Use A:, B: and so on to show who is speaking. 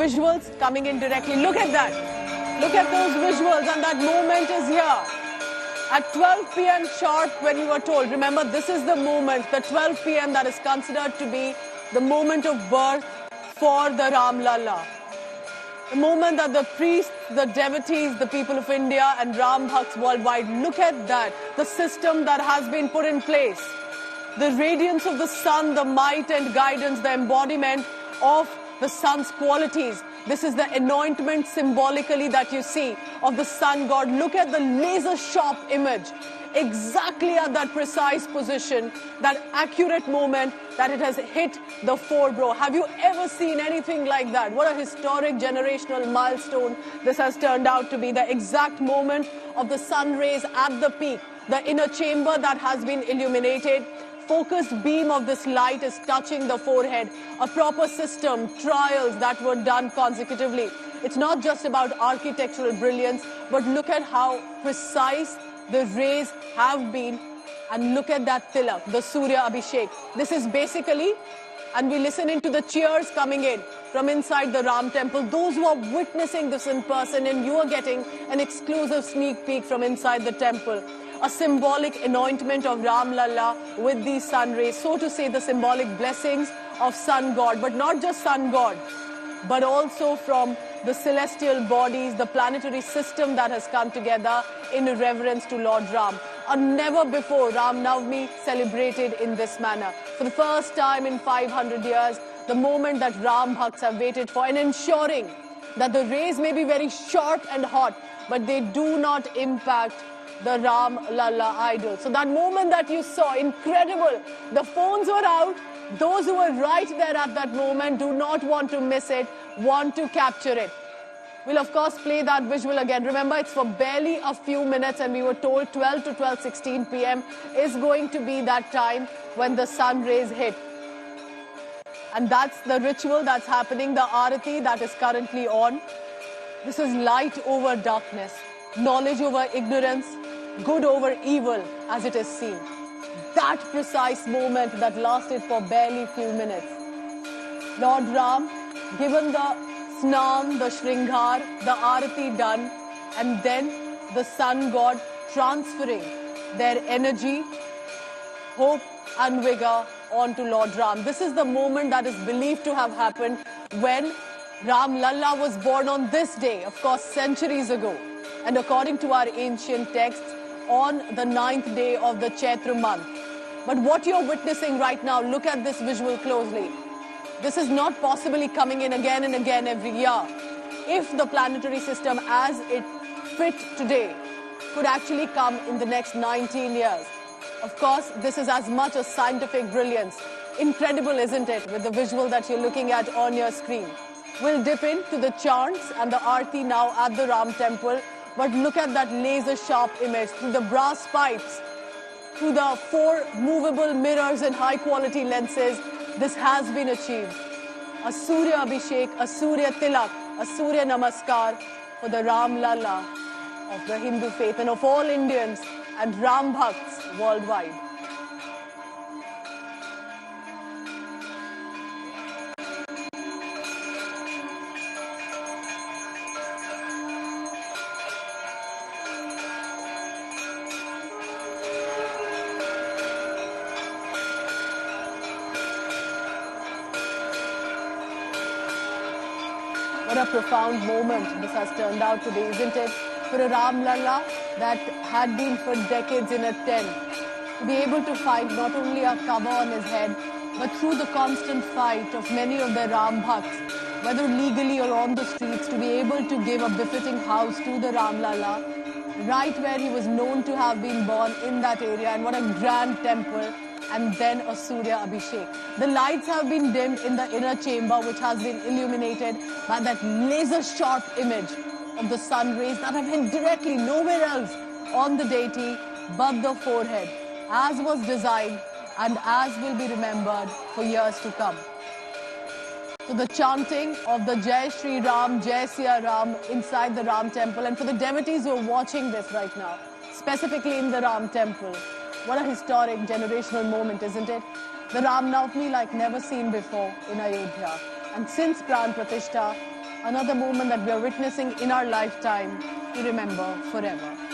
A: Visuals coming in directly. Look at that. Look at those visuals, and that moment is here. At 12 p.m. sharp, when we were told, remember, this is the moment, the 12 p.m. that is considered to be the moment of birth for the Ram Lalla. The moment that the priests, the devotees, the people of India and Ram Bhakts worldwide, look at that, the system that has been put in place. The radiance of the sun, the might and guidance, the embodiment of the sun's qualities. This is the anointment symbolically that you see of the sun god. Look at the laser sharp image, exactly at that precise position, that accurate moment that it has hit the forebrow. Have you ever seen anything like that? What a historic generational milestone this has turned out to be. The exact moment of the sun rays at the peak, the inner chamber that has been illuminated. Focused beam of this light is touching the forehead. A proper system, trials that were done consecutively. It's not just about architectural brilliance, but look at how precise the rays have been. And look at that tilak, the Surya Abhishek. This is basically, and we listen into the cheers coming in from inside the Ram temple. Those who are witnessing this in person, and you are getting an exclusive sneak peek from inside the temple. A symbolic anointment of Ram Lalla with these sun rays. So to say, the symbolic blessings of sun god, but not just sun god, but also from the celestial bodies, the planetary system that has come together in reverence to Lord Ram. A never before Ram Navami celebrated in this manner. For the first time in 500 years, the moment that Ram Bhakts have waited for, and ensuring that the rays may be very sharp and hot, but they do not impact the Ram Lalla idol. So that moment that you saw, incredible. The phones were out. Those who were right there at that moment do not want to miss it, want to capture it. We'll of course play that visual again. Remember, it's for barely a few minutes, and we were told 12 to 12:16 p.m. is going to be that time when the sun rays hit. And that's the ritual that's happening, the Arati that is currently on. This is light over darkness, knowledge over ignorance, good over evil, as it is seen. That precise moment that lasted for barely few minutes. Lord Ram, given the Snam, the Shringar, the Arati done, and then the sun god transferring their energy, hope and vigor onto Lord Ram. This is the moment that is believed to have happened when Ram Lalla was born on this day, of course centuries ago. And according to our ancient texts, on the 9th day of the Chaitra month. But what you're witnessing right now, look at this visual closely. This is not possibly coming in again and again every year. If the planetary system as it fit today could actually come in the next 19 years. Of course, this is as much a scientific brilliance. Incredible, isn't it, with the visual that you're looking at on your screen. We'll dip into the chants and the Aarti now at the Ram temple. But look at that laser sharp image through the brass pipes, through the 4 movable mirrors and high quality lenses. This has been achieved. A Surya Abhishek, a Surya Tilak, a Surya Namaskar for the Ram Lalla of the Hindu faith and of all Indians and Ram Bhakts worldwide. What a profound moment this has turned out to be, isn't it? For a Ram Lalla that had been for decades in a tent, to be able to find not only a cover on his head, but through the constant fight of many of the Ram Bhakts, whether legally or on the streets, to be able to give a befitting house to the Ram Lalla, right where he was known to have been born in that area. And what a grand temple. And then a Surya Abhishek. The lights have been dimmed in the inner chamber, which has been illuminated by that laser sharp image of the sun rays that have hit directly nowhere else on the deity but the forehead, as was designed and as will be remembered for years to come. So the chanting of the Jai Shri Ram, Jai Siya Ram inside the Ram temple, and for the devotees who are watching this right now, specifically in the Ram temple, what a historic generational moment, isn't it? The Ram Navami like never seen before in Ayodhya. And since Pran Pratishtha, another moment that we are witnessing in our lifetime to remember forever.